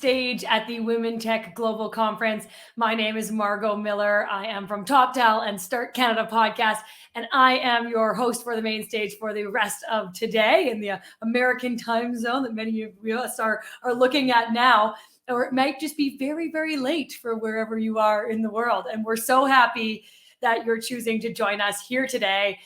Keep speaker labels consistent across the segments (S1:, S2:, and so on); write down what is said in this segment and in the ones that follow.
S1: stage at the Women Tech Global Conference. My name is Margot Miller. I am from TopTal and Start Canada podcast, and I am your host for the main stage for the rest of today in the American time zone that many of us are looking at now. Or it might just be very, very late for wherever you are in the world. And we're so happy that you're choosing to join us here today.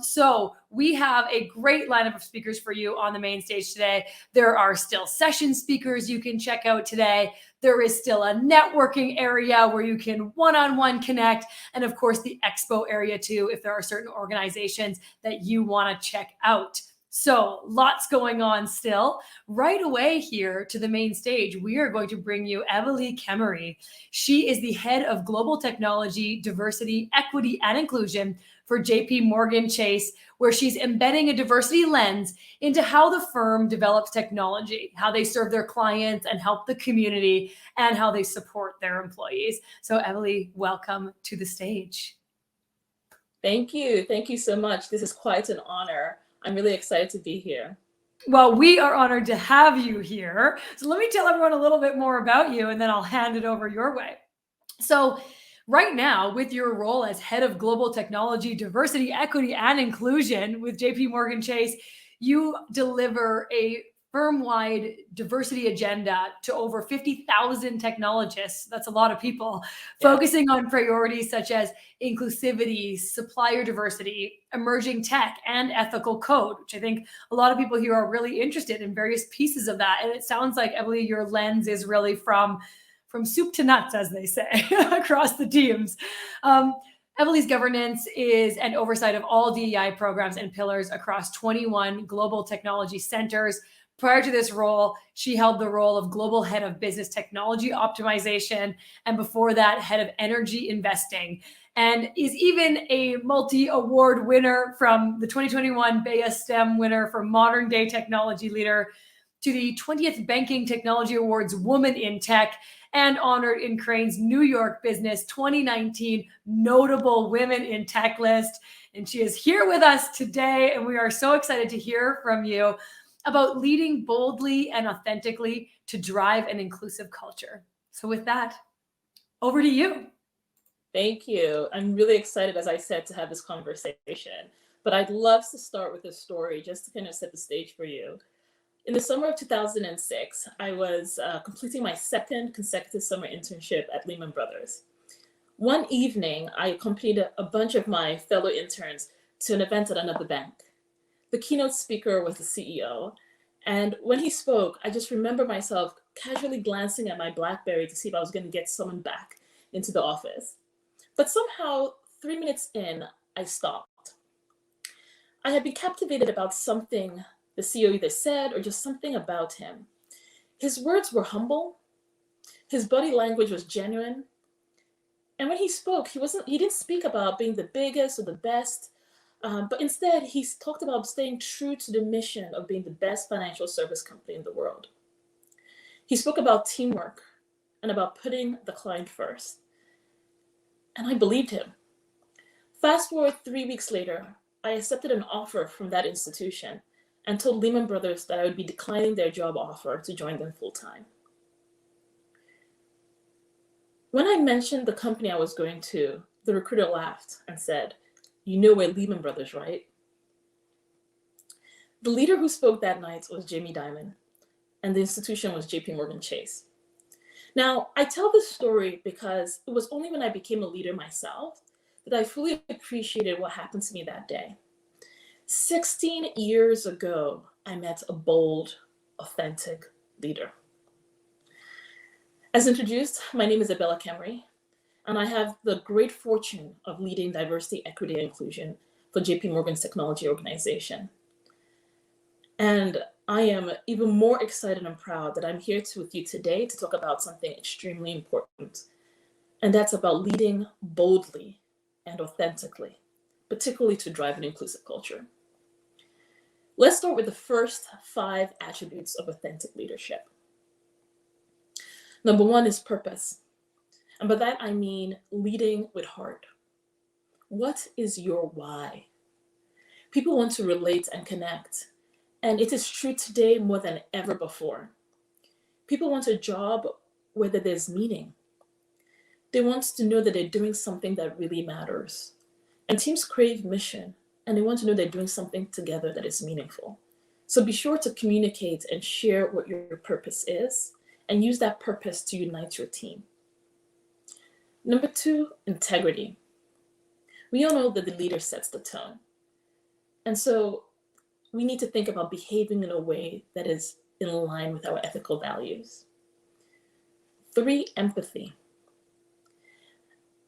S1: So we have a great lineup of speakers for you on the main stage today. There are still session speakers you can check out today. There is still a networking area where you can one-on-one connect. And of course, the expo area too, if there are certain organizations that you want to check out. So lots going on still. Right away here to the main stage, we are going to bring you Ebele Kemery. She is the head of global technology, diversity, equity, and inclusion for JPMorgan Chase, where she's embedding a diversity lens into how the firm develops technology, how they serve their clients and help the community, and how they support their employees. So Ebele, welcome to the stage.
S2: Thank you. Thank you so much. This is quite an honor. I'm really excited to be here.
S1: Well, we are honored to have you here. So let me tell everyone a little bit more about you, and then I'll hand it over your way. So right now, with your role as head of global technology, diversity, equity, and inclusion with JPMorgan Chase, you deliver a firm-wide diversity agenda to over 50,000 technologists. That's a lot of people, focusing on priorities such as inclusivity, supplier diversity, emerging tech, and ethical code, which I think a lot of people here are really interested in various pieces of that. And it sounds like, Ebele, your lens is really from soup to nuts, as they say, across the teams. Ebele's governance is an oversight of all DEI programs and pillars across 21 global technology centers. Prior to this role, she held the role of global head of business technology optimization, and before that, head of energy investing, and is even a multi-award winner from the 2021 Bea STEM winner for Modern Day Technology Leader to the 20th Banking Technology Awards Woman in Tech, and honored in Crain's New York Business 2019 Notable Women in Tech list. And she is here with us today, and we are so excited to hear from you about leading boldly and authentically to drive an inclusive culture. So with that, over to you.
S2: Thank you. I'm really excited, as I said, to have this conversation. But I'd love to start with a story just to kind of set the stage for you. In the summer of 2006, I was completing my second consecutive summer internship at Lehman Brothers. One evening, I accompanied a bunch of my fellow interns to an event at another bank. The keynote speaker was the CEO. And when he spoke, I just remember myself casually glancing at my BlackBerry to see if I was going to get summoned back into the office. But somehow, 3 minutes in, I stopped. I had been captivated about something the CEO either said or just something about him. His words were humble. His body language was genuine. And when he spoke, he didn't speak about being the biggest or the best. But instead, he talked about staying true to the mission of being the best financial service company in the world. He spoke about teamwork and about putting the client first. And I believed him. Fast forward 3 weeks later, I accepted an offer from that institution and told Lehman Brothers that I would be declining their job offer to join them full-time. When I mentioned the company I was going to, the recruiter laughed and said, "You know we're Lehman Brothers, right?" The leader who spoke that night was Jamie Dimon, and the institution was JPMorgan Chase. Now, I tell this story because it was only when I became a leader myself that I fully appreciated what happened to me that day. 16 years ago, I met a bold, authentic leader. As introduced, my name is Ebele Kemery, and I have the great fortune of leading diversity, equity, and inclusion for JPMorgan's technology organization. And I am even more excited and proud that I'm here with you today to talk about something extremely important, and that's about leading boldly and authentically, particularly to drive an inclusive culture. Let's start with the first 5 attributes of authentic leadership. Number 1 is purpose. And by that, I mean leading with heart. What is your why? People want to relate and connect. And it is true today more than ever before. People want a job where there's meaning. They want to know that they're doing something that really matters. And teams crave mission, and they want to know they're doing something together that is meaningful. So be sure to communicate and share what your purpose is, and use that purpose to unite your team. Number 2, integrity. We all know that the leader sets the tone. And so we need to think about behaving in a way that is in line with our ethical values. 3, empathy.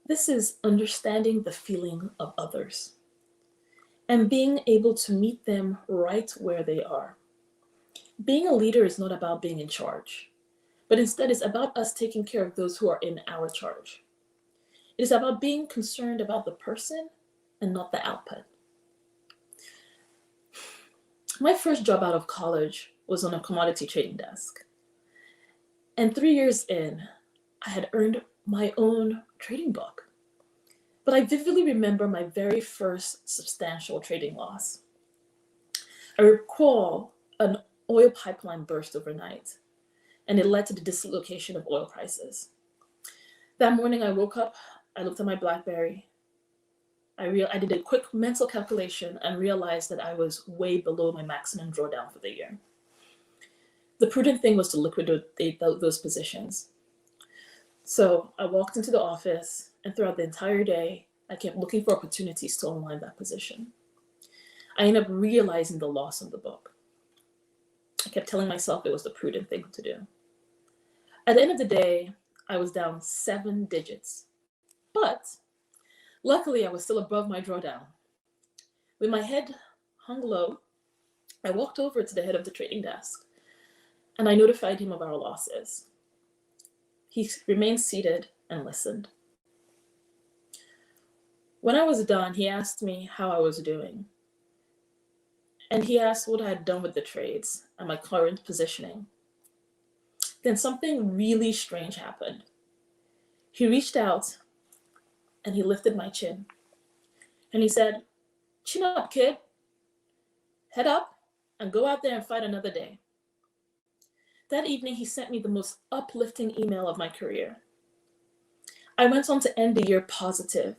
S2: This is understanding the feeling of others and being able to meet them right where they are. Being a leader is not about being in charge, but instead it's about us taking care of those who are in our charge. It is about being concerned about the person and not the output. My first job out of college was on a commodity trading desk. And 3 years in, I had earned my own trading book. But I vividly remember my very first substantial trading loss. I recall an oil pipeline burst overnight, and it led to the dislocation of oil prices. That morning I woke up, I looked at my BlackBerry. I did a quick mental calculation and realized that I was way below my maximum drawdown for the year. The prudent thing was to liquidate those positions. So I walked into the office, and throughout the entire day, I kept looking for opportunities to unwind that position. I ended up realizing the loss of the book. I kept telling myself it was the prudent thing to do. At the end of the day, I was down 7 digits. But luckily, I was still above my drawdown. With my head hung low, I walked over to the head of the trading desk, and I notified him of our losses. He remained seated and listened. When I was done, he asked me how I was doing. And he asked what I had done with the trades and my current positioning. Then something really strange happened. He reached out and he lifted my chin. And he said, "Chin up, kid. Head up and go out there and fight another day." That evening, he sent me the most uplifting email of my career. I went on to end the year positive,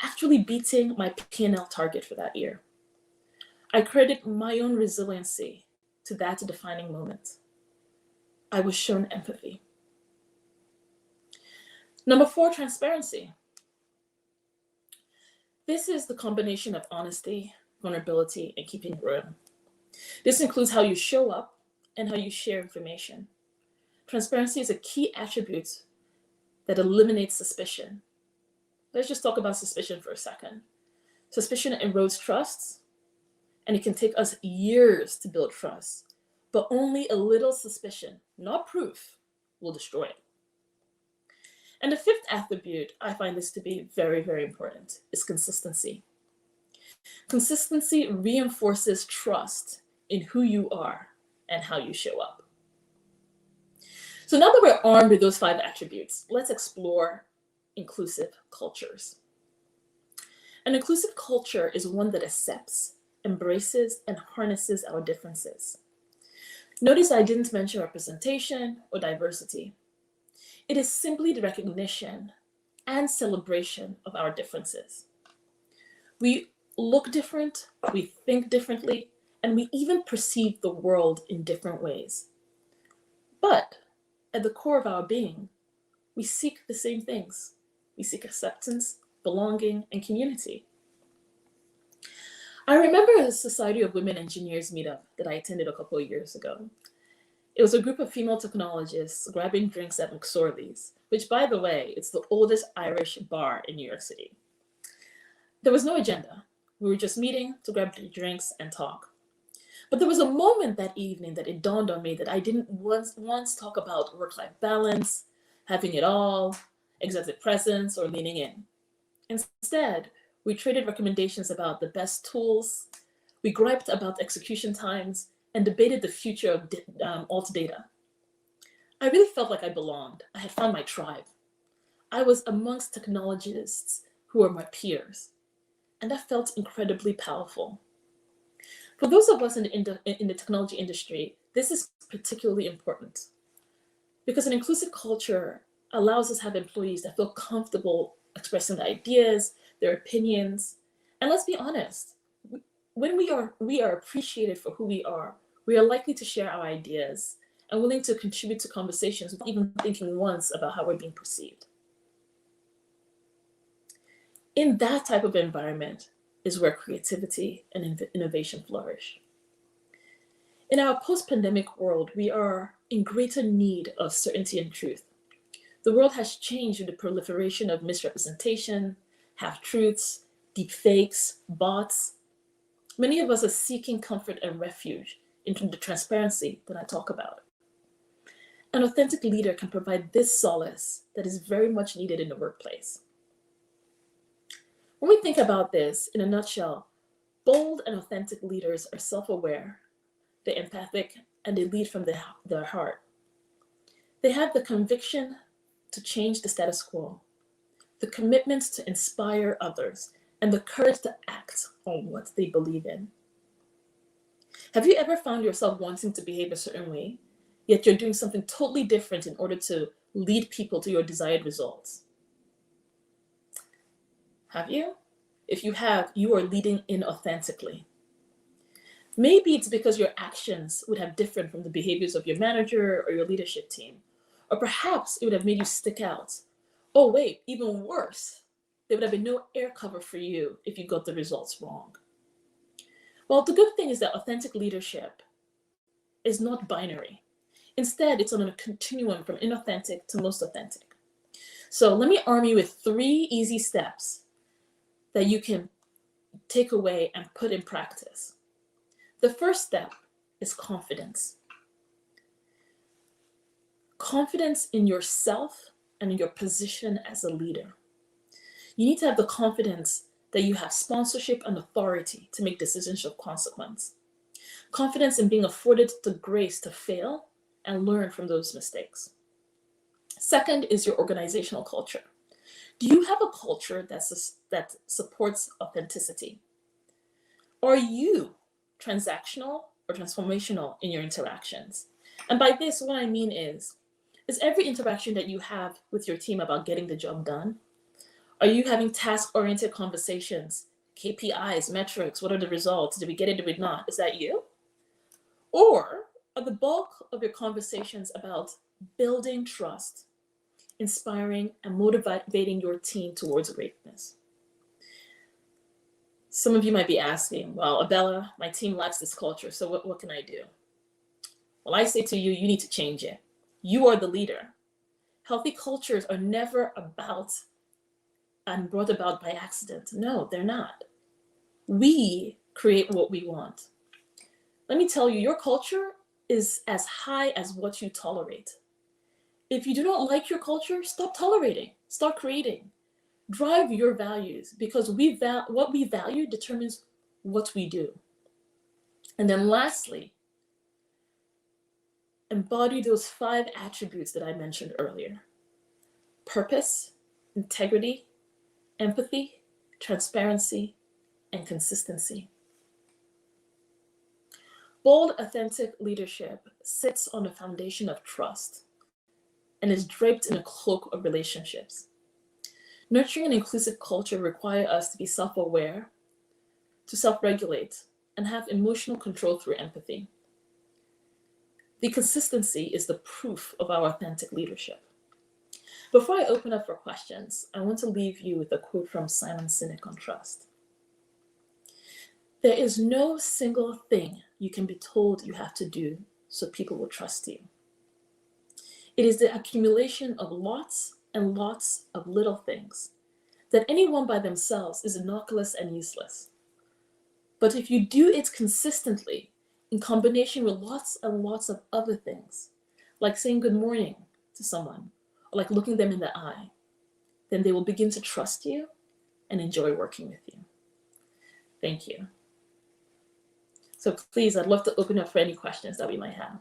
S2: actually beating my P&L target for that year. I credit my own resiliency to that defining moment. I was shown empathy. Number 4, transparency. This is the combination of honesty, vulnerability, and keeping real. This includes how you show up and how you share information. Transparency is a key attribute that eliminates suspicion. Let's just talk about suspicion for a second. Suspicion erodes trust, and it can take us years to build trust, but only a little suspicion, not proof, will destroy it. And the 5th attribute, I find this to be very, very important, is consistency. Consistency reinforces trust in who you are and how you show up. So now that we're armed with those 5 attributes, let's explore inclusive cultures. An inclusive culture is one that accepts, embraces, and harnesses our differences. Notice I didn't mention representation or diversity. It is simply the recognition and celebration of our differences. We look different, we think differently, and we even perceive the world in different ways. But at the core of our being, we seek the same things. We seek acceptance, belonging, and community. I remember a Society of Women Engineers meetup that I attended a couple of years ago. It was a group of female technologists grabbing drinks at McSorley's, which, by the way, it's the oldest Irish bar in New York City. There was no agenda. We were just meeting to grab drinks and talk. But there was a moment that evening that it dawned on me that I didn't once talk about work-life balance, having it all, executive presence, or leaning in. Instead, we traded recommendations about the best tools, we griped about execution times, and debated the future of alt data. I really felt like I belonged. I had found my tribe. I was amongst technologists who were my peers, and that felt incredibly powerful. For those of us in the technology industry, this is particularly important. Because an inclusive culture allows us to have employees that feel comfortable expressing their ideas, their opinions. And let's be honest, when we are appreciated for who we are likely to share our ideas and willing to contribute to conversations without even thinking once about how we're being perceived. In that type of environment is where creativity and innovation flourish. In our post-pandemic world, we are in greater need of certainty and truth. The world has changed with the proliferation of misrepresentation, half-truths, deepfakes, bots. Many of us are seeking comfort and refuge into the transparency that I talk about. An authentic leader can provide this solace that is very much needed in the workplace. When we think about this, in a nutshell, bold and authentic leaders are self-aware, they're empathic, and they lead from their heart. They have the conviction to change the status quo, the commitment to inspire others, and the courage to act on what they believe in. Have you ever found yourself wanting to behave a certain way, yet you're doing something totally different in order to lead people to your desired results? Have you? If you have, you are leading inauthentically. Maybe it's because your actions would have differed from the behaviors of your manager or your leadership team. Or perhaps it would have made you stick out. Oh, wait, even worse, there would have been no air cover for you if you got the results wrong. Well, the good thing is that authentic leadership is not binary. Instead, it's on a continuum from inauthentic to most authentic. So let me arm you with 3 easy steps that you can take away and put in practice. The first step is confidence. Confidence in yourself and in your position as a leader. You need to have the confidence that you have sponsorship and authority to make decisions of consequence. Confidence in being afforded the grace to fail and learn from those mistakes. Second is your organizational culture. Do you have a culture that supports authenticity? Are you transactional or transformational in your interactions? And by this, what I mean is every interaction that you have with your team about getting the job done? Are you having task-oriented conversations, KPIs, metrics, what are the results? Did we get it, did we not? Is that you? Or are the bulk of your conversations about building trust, inspiring, and motivating your team towards greatness? Some of you might be asking, well, Ebele, my team lacks this culture, so what can I do? Well, I say to you, you need to change it. You are the leader. Healthy cultures are never about and brought about by accident. No, they're not. We create what we want. Let me tell you, your culture is as high as what you tolerate. If you do not like your culture, stop tolerating, start creating. Drive your values, because what we value determines what we do. And then lastly, embody those 5 attributes that I mentioned earlier: purpose, integrity, empathy, transparency, and consistency. Bold, authentic leadership sits on a foundation of trust and is draped in a cloak of relationships. Nurturing an inclusive culture requires us to be self-aware, to self-regulate, and have emotional control through empathy. The consistency is the proof of our authentic leadership. Before I open up for questions, I want to leave you with a quote from Simon Sinek on trust. There is no single thing you can be told you have to do so people will trust you. It is the accumulation of lots and lots of little things that any one by themselves is innocuous and useless. But if you do it consistently, in combination with lots and lots of other things, like saying good morning to someone, or like looking them in the eye, then they will begin to trust you and enjoy working with you. Thank you. So please, I'd love to open up for any questions that we might have.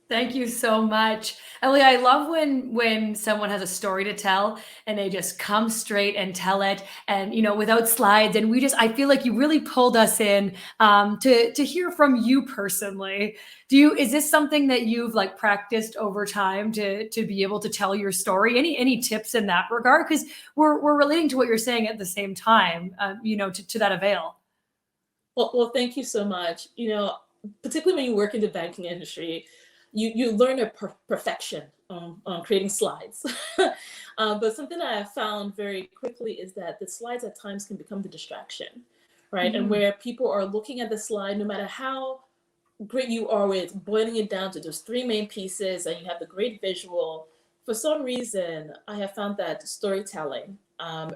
S1: Thank you so much. Ellie, I love when someone has a story to tell and they just come straight and tell it and without slides. And I feel like you really pulled us in to hear from you personally. Is this something that you've like practiced over time to be able to tell your story? Any tips in that regard? Because we're relating to what you're saying at the same time, to that avail.
S2: Well, thank you so much. Particularly when you work in the banking industry, you learn perfection on creating slides. But something that I have found very quickly is that the slides at times can become the distraction, right? And
S1: Mhm.
S2: where people are looking at the slide, no matter how great you are with boiling it down to those three main pieces, and you have the great visual. For some reason, I have found that storytelling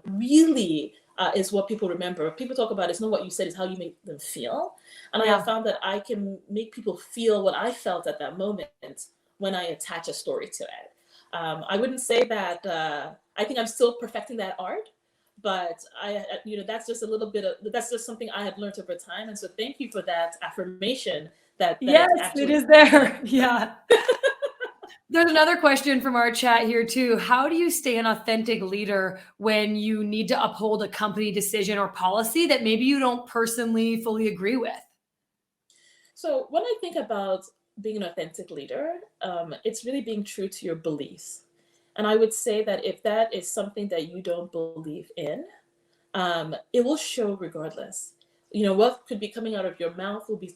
S2: really is what people remember. People talk about it's not what you said, it's how you make them feel. And I have
S1: Yeah.
S2: found that I can make people feel what I felt at that moment when I attach a story to it. I wouldn't say that I think I'm still perfecting that art, but that's just a little bit of that's just something I had learned over time. And so thank you for that affirmation that
S1: Yes,
S2: it
S1: it
S2: actually
S1: is there. Yeah. There's another question from our chat here too. How do you stay an authentic leader when you need to uphold a company decision or policy that maybe you don't personally fully agree with?
S2: So when I think about being an authentic leader, it's really being true to your beliefs. And I would say that if that is something that you don't believe in, it will show regardless. What could be coming out of your mouth will be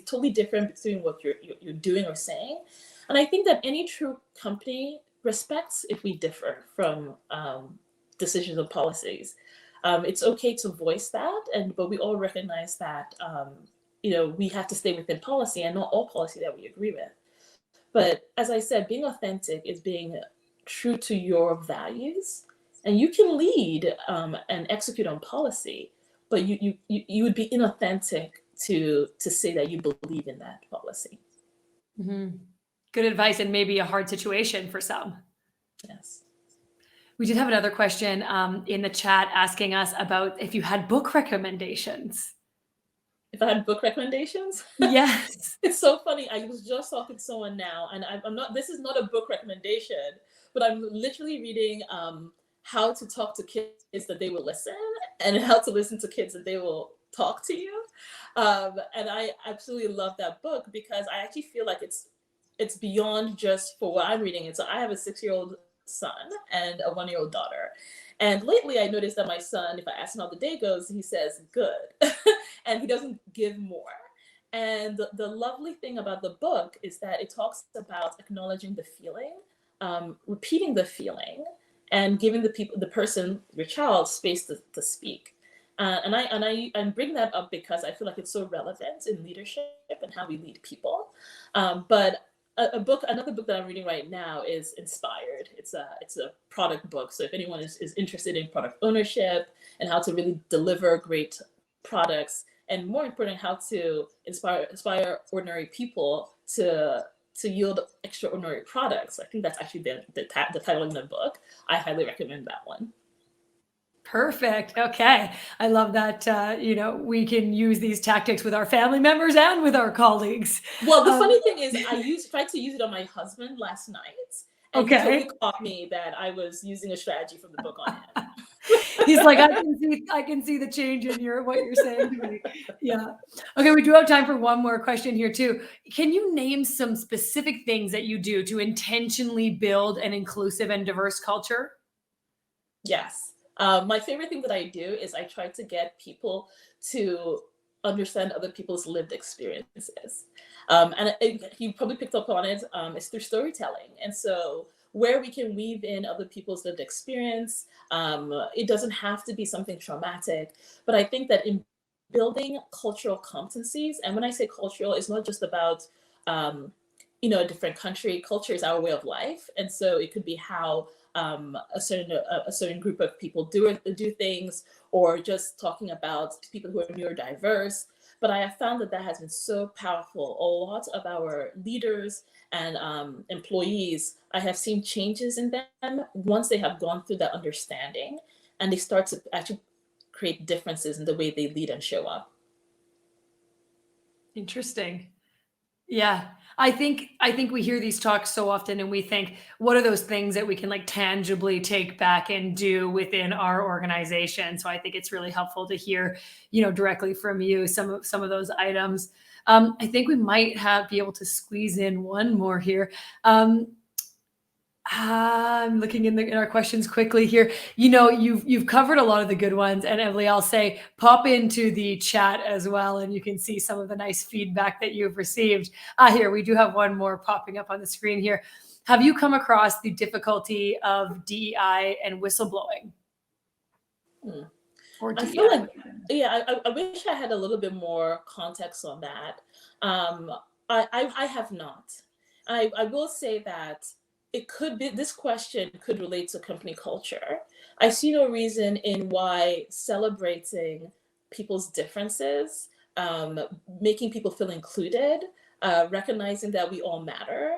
S2: totally different between what you're doing or saying. And I think that any true company respects if we differ from decisions and policies. It's okay to voice that, but we all recognize that we have to stay within policy and not all policy that we agree with. But as I said, being authentic is being true to your values, and you can lead and execute on policy, but you would be inauthentic to say that you believe in that policy.
S1: Mhm. Good advice and maybe a hard situation for some.
S2: Yes.
S1: We did have another question in the chat asking us about if you had book recommendations.
S2: If I had book recommendations,
S1: Yes.
S2: it's so funny. I was just talking to someone now, and I'm not. This is not a book recommendation, but I'm literally reading how to talk to kids that they will listen, and how to listen to kids that they will talk to you. And I absolutely love that book because I actually feel like it's beyond just for what I'm reading. And so I have a 6-year-old son and a 1-year-old daughter. And lately I noticed that my son, if I ask him how the day goes, he says good. And he doesn't give more. And the lovely thing about the book is that it talks about acknowledging the feeling, repeating the feeling, and giving the person, your child, space to speak. And I bring that up because I feel like it's so relevant in leadership and how we lead people. But another book that I'm reading right now is Inspired. It's a product book. So if anyone is interested in product ownership and how to really deliver great products, and more important, how to inspire ordinary people to yield extraordinary products. I think that's actually the title in the book. I highly recommend that one.
S1: Perfect. Okay. I love that. We can use these tactics with our family members and with our colleagues.
S2: Well, the
S1: Um,
S2: funny thing is, tried to use it on my husband last night, and he totally
S1: okay.
S2: caught me that I was using a strategy from the book on him.
S1: He's like, I can see the change in what you're saying to me. Yeah. Okay, we do have time for one more question here too. Can you name some specific things that you do to intentionally build an inclusive and diverse culture?
S2: Yes. My favorite thing that I do is I try to get people to understand other people's lived experiences. You probably picked up on it, it's through storytelling. And so, where we can weave in other people's lived experience, it doesn't have to be something traumatic, but I think that in building cultural competencies, and when I say cultural, it's not just about a different country. Culture is our way of life, and so it could be how a certain group of people do things, or just talking about people who are neurodiverse. But I have found that has been so powerful. A lot of our leaders and employees, I have seen changes in them once they have gone through that understanding, and they start to actually create differences in the way they lead and show up.
S1: Interesting. Yeah. I think we hear these talks so often and we think, what are those things that we can like tangibly take back and do within our organization? So I think it's really helpful to hear, directly from you some of those items. I think we might be able to squeeze in one more here. Um, I'm looking in our questions quickly here. You've covered a lot of the good ones, and Emily, I'll say pop into the chat as well, and you can see some of the nice feedback that you've received. Here we do have one more popping up on the screen here. Have you come across the difficulty of DEI and whistleblowing?
S2: Hmm.
S1: Or
S2: I feel
S1: DEI?
S2: like, yeah, I wish I had a little bit more context on that. Um, I have not. I will say that it could be, this question could relate to company culture. I see no reason in why celebrating people's differences, um, making people feel included, recognizing that we all matter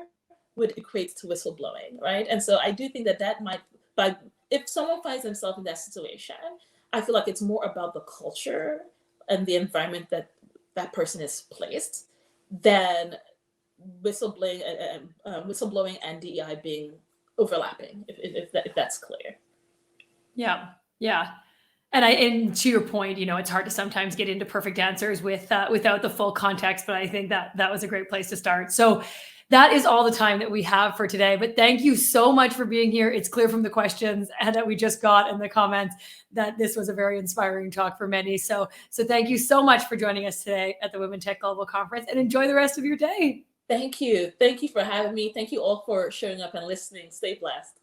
S2: would equate to whistleblowing, right? And so I do think that that might, but if someone finds themselves in that situation, I feel like it's more about the culture and the environment that that person is placed than whistleblowing and DEI being overlapping. If that's clear.
S1: Yeah. Yeah. And to your point, it's hard to sometimes get into perfect answers without the full context, but I think that was a great place to start. So that is all the time that we have for today. But thank you so much for being here. It's clear from the questions and that we just got in the comments that this was a very inspiring talk for many. So thank you so much for joining us today at the Women Tech Global Conference, and enjoy the rest of your day.
S2: Thank you. Thank you for having me. Thank you all for showing up and listening. Stay blessed.